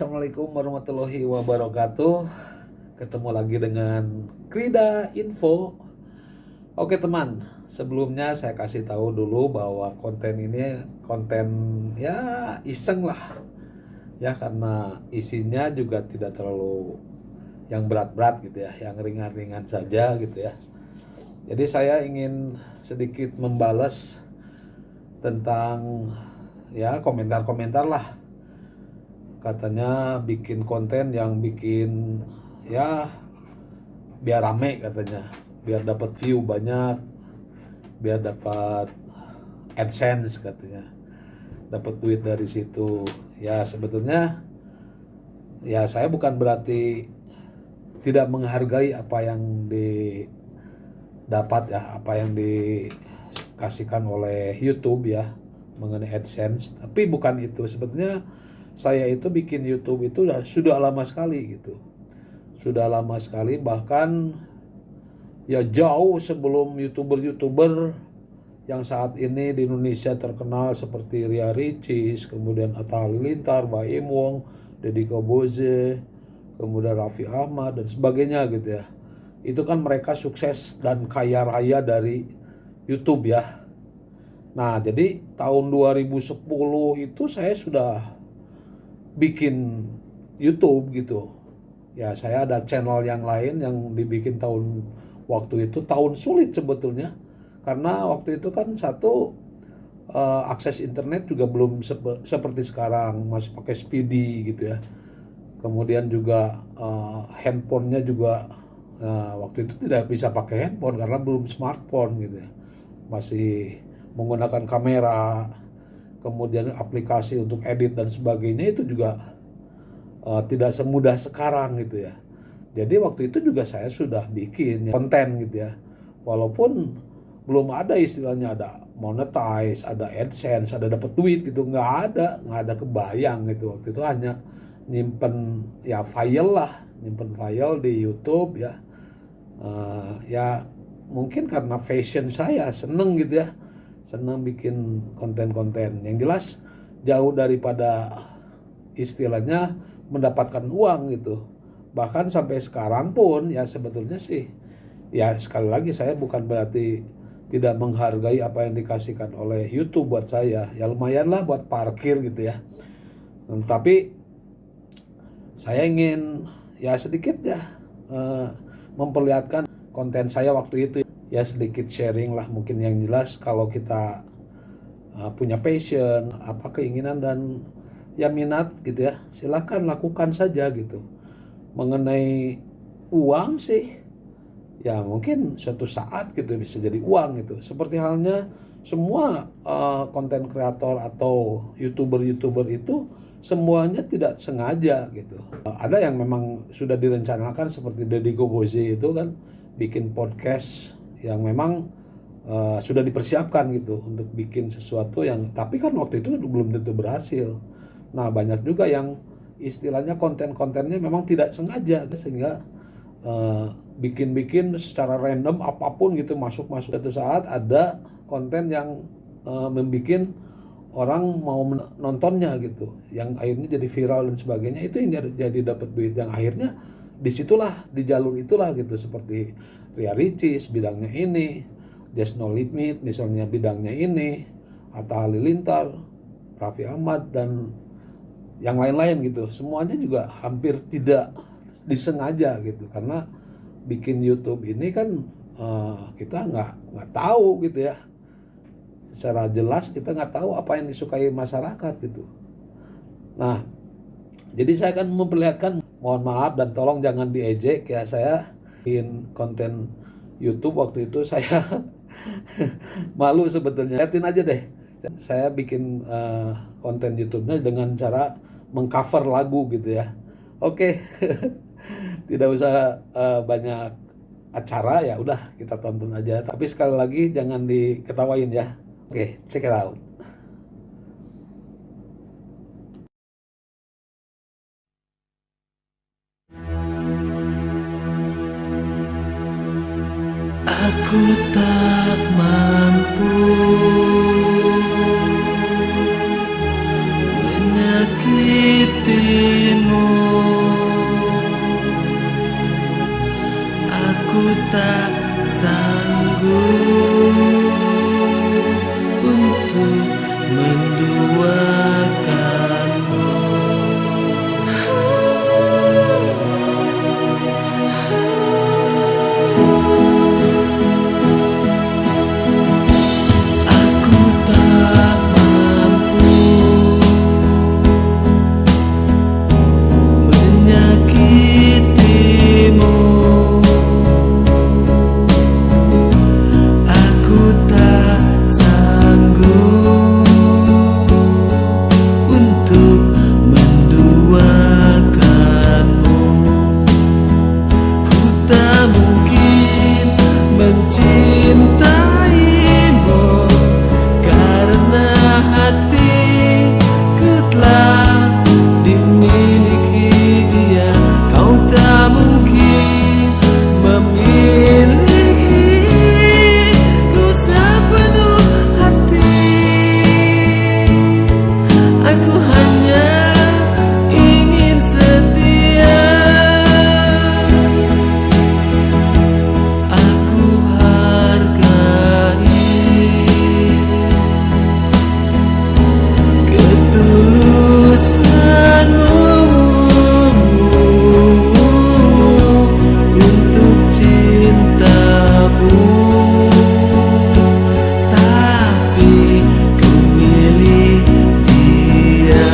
Assalamualaikum warahmatullahi wabarakatuh. Ketemu lagi dengan Krida Info. Oke teman, sebelumnya saya kasih tahu dulu bahwa konten ini konten ya iseng lah. Ya karena isinya juga tidak terlalu yang berat-berat gitu ya, yang ringan-ringan saja gitu ya. Jadi saya ingin sedikit membalas tentang ya komentar-komentar lah, katanya bikin konten yang bikin ya biar rame katanya, biar dapat view banyak, biar dapat AdSense katanya, dapat duit dari situ. Ya sebetulnya ya saya bukan berarti tidak menghargai apa yang didapat ya, apa yang dikasihkan oleh YouTube ya mengenai AdSense, tapi bukan itu. Sebetulnya saya itu bikin YouTube itu sudah lama sekali gitu. Sudah lama sekali, bahkan ya jauh sebelum YouTuber-YouTuber yang saat ini di Indonesia terkenal seperti Ria Ricis, kemudian Atta Halilintar, Baim Wong, Deddy Kobuze, kemudian Raffi Ahmad dan sebagainya gitu ya. Itu kan mereka sukses dan kaya raya dari YouTube ya. Nah, jadi tahun 2010 itu saya sudah bikin YouTube gitu. Ya, saya ada channel yang lain yang dibikin waktu itu tahun sulit sebetulnya. Karena waktu itu kan satu akses internet juga belum seperti sekarang, masih pakai speedy gitu ya. Kemudian juga handphonenya juga waktu itu tidak bisa pakai handphone karena belum smartphone gitu ya. Masih menggunakan kamera, kemudian aplikasi untuk edit dan sebagainya itu juga tidak semudah sekarang gitu ya. Jadi waktu itu juga saya sudah bikin konten gitu ya. Walaupun belum ada istilahnya ada monetize, ada AdSense, ada dapat duit gitu, nggak ada kebayang gitu. Waktu itu hanya nyimpen ya file lah, nyimpen file di YouTube ya. Ya mungkin karena fashion saya seneng gitu ya, seneng bikin konten-konten. Yang jelas jauh daripada istilahnya mendapatkan uang gitu. Bahkan sampai sekarang pun ya sebetulnya sih ya sekali lagi saya bukan berarti tidak menghargai apa yang dikasihkan oleh YouTube buat saya. Ya lumayan lah buat parkir gitu ya. Tapi saya ingin ya sedikit ya memperlihatkan konten saya waktu itu, ya sedikit sharing lah. Mungkin yang jelas kalau kita punya passion, apa keinginan dan ya minat gitu ya, silahkan lakukan saja gitu. Mengenai uang sih ya mungkin suatu saat gitu bisa jadi uang gitu. Seperti halnya semua konten kreator atau YouTuber itu semuanya tidak sengaja gitu. Ada yang memang sudah direncanakan seperti Deddy Kobuze itu kan bikin podcast yang memang sudah dipersiapkan gitu untuk bikin sesuatu yang, tapi kan waktu itu belum tentu berhasil. Nah banyak juga yang istilahnya konten-kontennya memang tidak sengaja sehingga bikin-bikin secara random apapun gitu, masuk satu saat ada konten yang membuat orang mau nontonnya gitu, yang akhirnya jadi viral dan sebagainya. Itu yang jadi dapat duit, yang akhirnya disitulah, di jalur itulah gitu, seperti Ria Ricis bidangnya ini, Just No Limit misalnya bidangnya ini, Atta Halilintar, Raffi Ahmad dan yang lain-lain gitu. Semuanya juga hampir tidak disengaja gitu, karena bikin YouTube ini kan kita nggak tahu gitu ya, secara jelas kita nggak tahu apa yang disukai masyarakat gitu. Nah, jadi saya akan memperlihatkan, mohon maaf dan tolong jangan diejek ya, saya bikin konten YouTube waktu itu saya malu sebetulnya. Lihatin aja deh, saya bikin konten YouTube-nya dengan cara mengcover lagu gitu ya. Oke. Tidak usah banyak acara, ya udah kita tonton aja. Tapi sekali lagi jangan diketawain ya. Oke, check it out. Aku tak mampu menyakitimu. Aku tak sanggup untuk menduakanmu. Aku tak mampu menyakitimu. Aku tak sanggup untuk menduakanmu. Ku tak mungkin mencintaimu karena hatiku telah dimiliki dia. Kau tak mungkin memilikiku sepenuh hati. Aku hanya ingin setia. Aku hargai ketulusanmu untuk cintamu, tapi ku milih dia.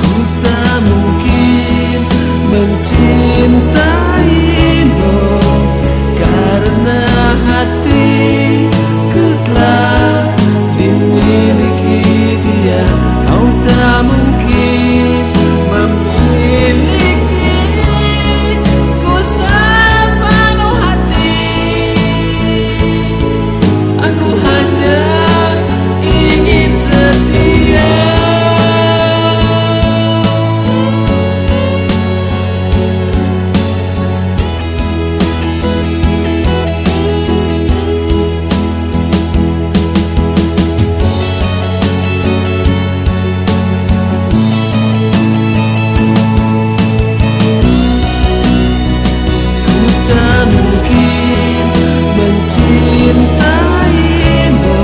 Ku tak mungkin mencintaimu karena hatiku telah dimiliki dia. Kau tak mungkin memilikiku sepenuh hati. Aku hanya ingin setia. Ku tak mungkin mencintaimu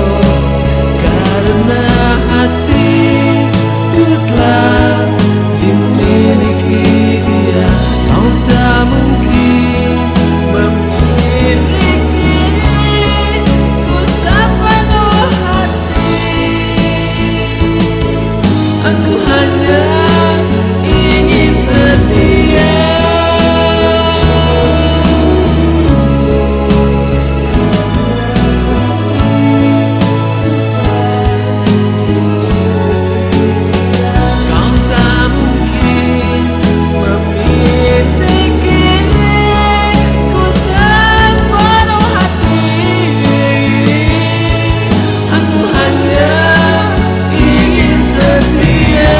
karena hatiku telah dimiliki dia. Kau tak mungkin memilikiku sepenuh hati. Aku hanya ingin setia. Kau tak mungkin memilikiku sepenuh hati. Aku hanya ingin setia.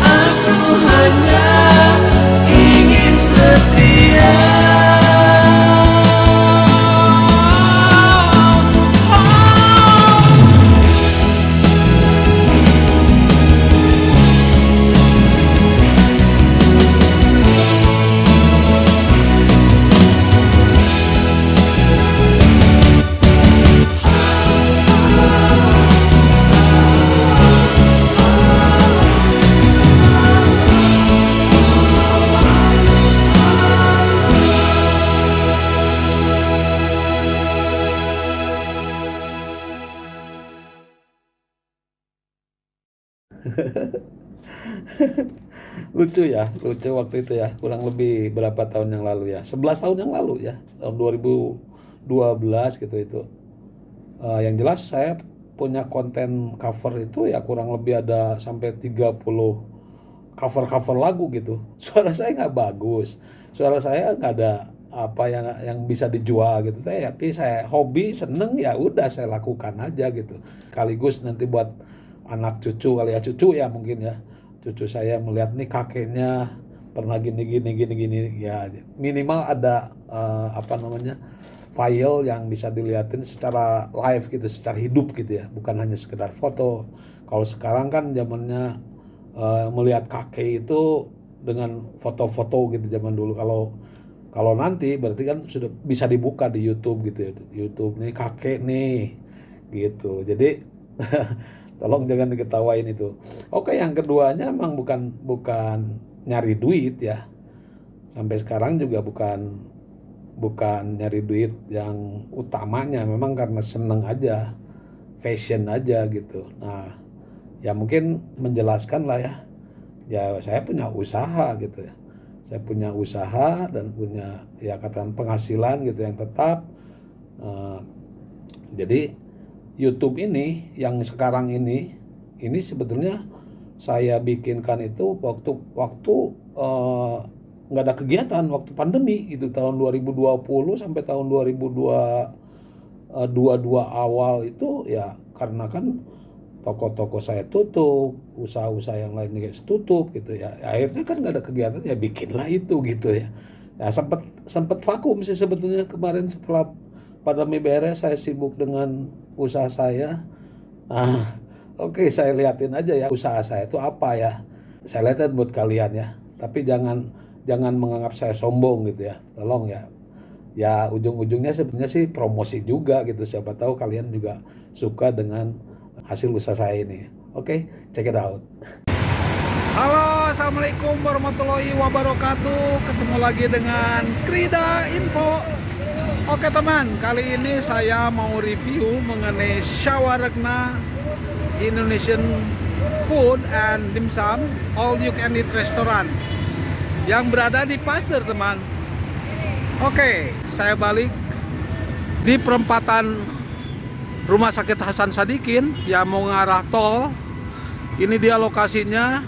Aku hanya ingin setia. Lucu ya, lucu waktu itu ya, kurang lebih berapa tahun yang lalu ya, 11 tahun yang lalu ya, tahun 2012 gitu itu. Yang jelas saya punya konten cover itu ya kurang lebih ada sampai 30 cover-cover lagu gitu. Suara saya nggak bagus, suara saya nggak ada apa yang bisa dijual gitu. Tapi saya hobi, seneng ya udah saya lakukan aja gitu. Sekaligus nanti buat anak cucu kali ya, cucu ya mungkin ya. Cucu saya melihat nih kakeknya pernah gini gini gini gini ya, minimal ada apa namanya, file yang bisa dilihatin secara live gitu, secara hidup gitu ya, bukan hanya sekedar foto. Kalau sekarang kan zamannya melihat kakek itu dengan foto-foto gitu zaman dulu. Kalau nanti berarti kan sudah bisa dibuka di YouTube gitu ya. YouTube nih kakek nih gitu. Jadi tolong jangan diketawain itu. Oke, yang keduanya emang bukan nyari duit ya. Sampai sekarang juga bukan nyari duit yang utamanya, memang karena seneng aja, fashion aja gitu. Nah, ya mungkin menjelaskan lah ya. Ya saya punya usaha gitu ya. Saya punya usaha dan punya ya katakan penghasilan gitu yang tetap. Eh, jadi YouTube ini yang sekarang ini sebetulnya saya bikinkan itu waktu nggak ada kegiatan waktu pandemi itu tahun 2020 sampai tahun 2022 awal itu ya karena kan toko-toko saya tutup, usaha-usaha yang lain juga tutup gitu ya. Akhirnya kan nggak ada kegiatan ya bikinlah itu gitu ya. Ya sempat vakum sih sebetulnya kemarin setelah pandemi beres saya sibuk dengan usaha saya. Nah, oke, saya liatin aja ya usaha saya itu apa ya. Saya liatin buat kalian ya. Tapi jangan menganggap saya sombong gitu ya. Tolong ya. Ya ujung-ujungnya sebenarnya sih promosi juga gitu. Siapa tahu kalian juga suka dengan hasil usaha saya ini. Oke, check it out. Halo, assalamualaikum warahmatullahi wabarakatuh. Ketemu lagi dengan Krida Info. Oke teman, kali ini saya mau review mengenai Shawaragna Indonesian Food and Dimsum All You Can Eat Restaurant yang berada di Pasteur teman. Oke, saya balik di perempatan Rumah Sakit Hasan Sadikin yang mau ngarah tol. Ini dia lokasinya,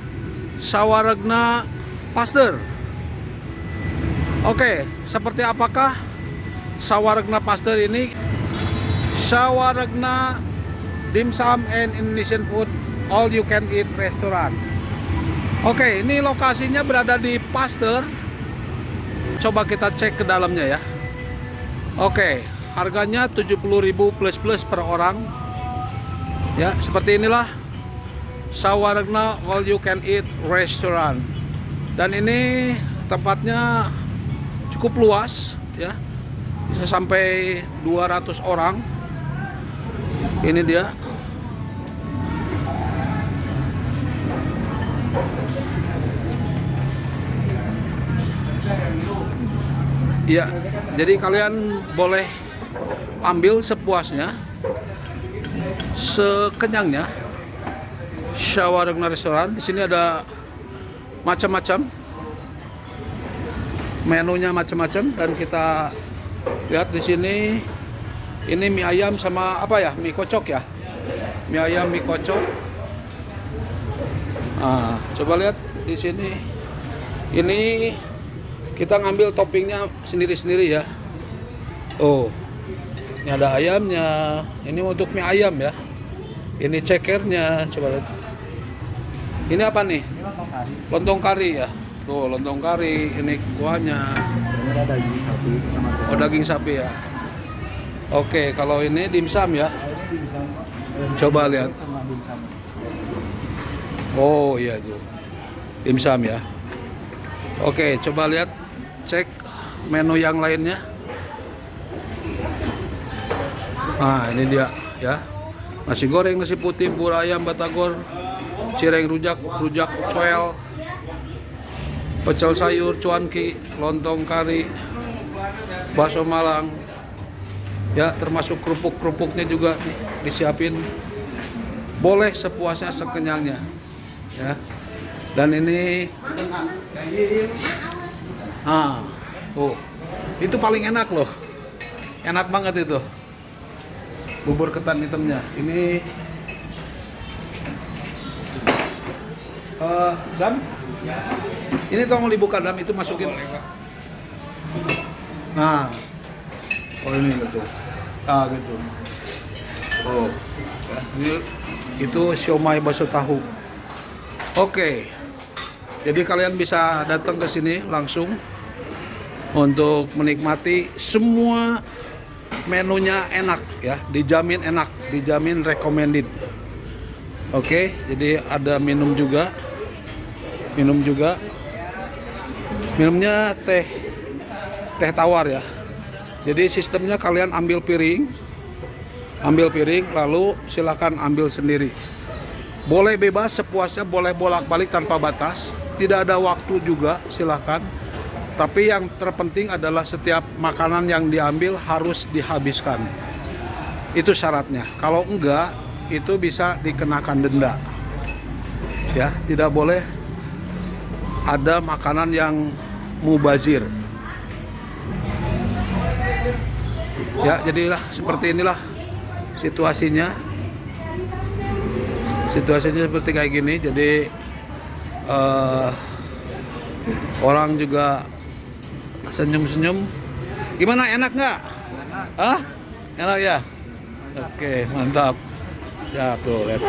Shawaragna Pasteur. Oke, seperti apakah Shawaragna Pasteur ini? Shawaragna Dimsum and Indonesian Food All You Can Eat Restaurant. Oke, ini lokasinya berada di Pasteur. Coba kita cek ke dalamnya ya. Oke, harganya 70.000 plus per orang. Ya, seperti inilah Shawaragna All You Can Eat Restaurant. Dan ini tempatnya cukup luas ya. Bisa sampai 200 orang. Ini dia. Ya, jadi kalian boleh ambil sepuasnya, sekenyangnya. Shawaragna Restoran. Di sini ada macam-macam. Menunya macam-macam dan kita lihat di sini. Ini mie ayam sama apa ya? Mie kocok ya. Mie ayam, mie kocok. Nah, coba lihat di sini. Ini kita ngambil toppingnya sendiri-sendiri ya. Oh, ini ada ayamnya. Ini untuk mie ayam ya. Ini cekernya. Coba lihat. Ini apa nih? Ini lontong kari. Lontong kari ya. Tuh, lontong kari. Ini kuahnya. Ini ada daging sapi sama Oh, daging sapi ya. Oke, kalau ini dimsum ya. ini dimsum. Coba lihat. Sama dimsum. Oh iya tuh. Dimsum ya. Oke, coba lihat. Cek menu yang lainnya. Nah, ini dia ya. Nasi goreng, nasi putih, bubur ayam, batagor, cireng rujak coel, pecel sayur, cuanki, lontong kari, bakso Malang. Ya, termasuk kerupuk-kerupuknya juga nih, disiapin. Boleh sepuasnya, sekenyangnya. Ya. Dan ini itu paling enak loh. Enak banget itu. Bubur ketan hitamnya. Ini Dam. Ini tolong dibuka Dam, itu masukin. Nah. Oh ini gitu. Gitu. Oh. Ya, ini itu siomay bakso tahu. Oke. Jadi kalian bisa datang ke sini langsung untuk menikmati semua menunya enak ya, dijamin enak, dijamin recommended. Oke, jadi ada minum juga. Minumnya teh tawar ya. Jadi sistemnya kalian ambil piring lalu silahkan ambil sendiri. Boleh bebas sepuasnya, boleh bolak-balik tanpa batas. Tidak ada waktu juga, silahkan. Tapi yang terpenting adalah setiap makanan yang diambil harus dihabiskan. Itu syaratnya. Kalau enggak, itu bisa dikenakan denda. Ya, tidak boleh ada makanan yang mubazir. Ya, jadilah seperti inilah situasinya. Situasinya seperti kayak gini. Jadi orang juga senyum-senyum. Gimana, enak nggak? Hah? Enak ya? Oke, mantap. Ya tuh, lihat.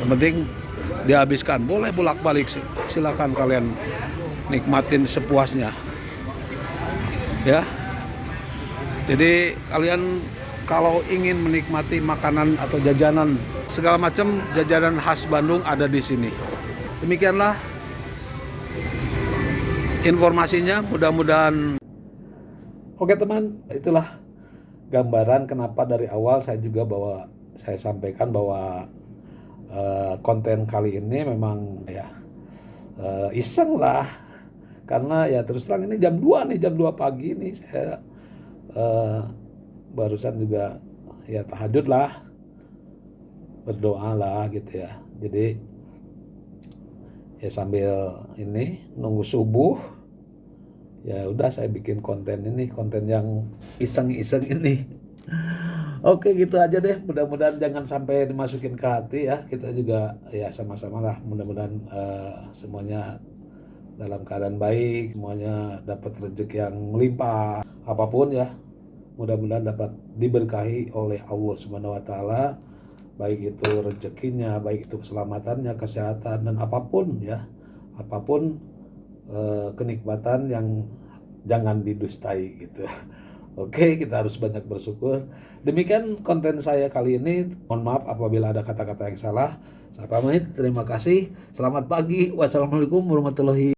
Yang penting dihabiskan. Boleh bolak-balik, silakan kalian nikmatin sepuasnya. Ya. Jadi kalian kalau ingin menikmati makanan atau jajanan segala macam jajanan khas Bandung ada di sini. Demikianlah informasinya, mudah-mudahan. Oke teman, itulah gambaran kenapa dari awal saya sampaikan bahwa konten kali ini memang ya iseng lah, karena ya terus terang ini jam 2 pagi nih saya barusan juga ya tahajud lah, berdoa lah gitu ya. Jadi ya sambil ini nunggu subuh, ya udah saya bikin konten yang iseng-iseng ini. Oke, gitu aja deh. Mudah-mudahan jangan sampai dimasukin ke hati ya. Kita juga ya sama-sama lah. Mudah-mudahan semuanya dalam keadaan baik, semuanya dapat rezeki yang melimpah. Apapun ya, mudah-mudahan dapat diberkahi oleh Allah Subhanahu wa taala. Baik itu rezekinya, baik itu keselamatannya, kesehatan, dan apapun ya. Apapun kenikmatan yang jangan didustai gitu. Oke, kita harus banyak bersyukur. Demikian konten saya kali ini. Mohon maaf apabila ada kata-kata yang salah. Saya pamit. Terima kasih. Selamat pagi. Wassalamualaikum warahmatullahi